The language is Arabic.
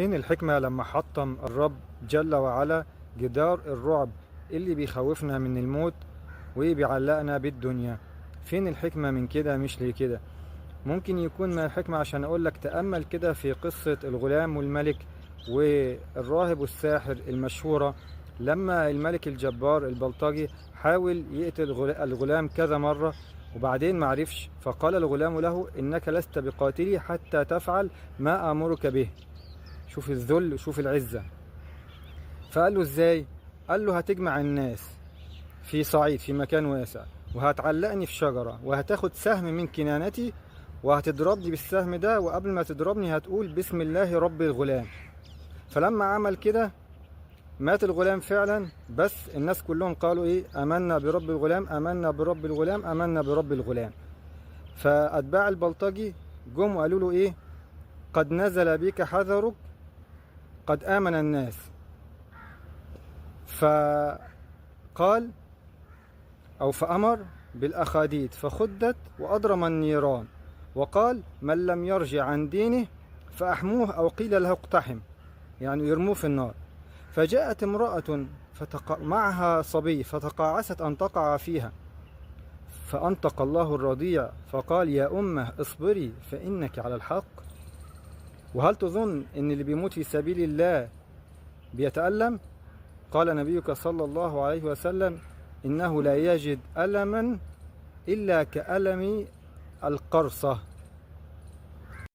فين الحكمة لما حطم الرب جل وعلا جدار الرعب اللي بيخوفنا من الموت وبيعلقنا بالدنيا؟ فين الحكمة من كده؟ مش ليه كده؟ ممكن يكون من الحكمة عشان أقولك تأمل كده في قصة الغلام والملك والراهب والساحر المشهورة. لما الملك الجبار البلطجي حاول يقتل الغلام كذا مرة وبعدين معرفش، فقال الغلام له: إنك لست بقاتلي حتى تفعل ما آمرك به. شوف الذل وشوف العزة. فقال له: ازاي؟ قال له: هتجمع الناس في صعيد في مكان واسع، وهتعلقني في شجرة، وهتاخد سهم من كنانتي وهتضربني بالسهم ده، وقبل ما تضربني هتقول بسم الله رب الغلام. فلما عمل كده مات الغلام فعلا، بس الناس كلهم قالوا ايه؟ آمنا برب الغلام، آمنا برب الغلام، آمنا برب الغلام. فأتباع البلطجي جم وقالوا له ايه؟ قد نزل بك حذرك، قد آمن الناس. فقال أو فأمر بالأخاديد فخدت وأضرم النيران، وقال: من لم يرجع عن دينه فأحموه، أو قيل له اقتحم، يعني يرموه في النار. فجاءت امرأة معها صبي فتقاعست أن تقع فيها، فأنطق الله الرضيع فقال: يا أمه اصبري فإنك على الحق. وهل تظن أن اللي بيموت في سبيل الله بيتألم؟ قال نبيك صلى الله عليه وسلم: إنه لا يجد ألما إلا كألم القرصة.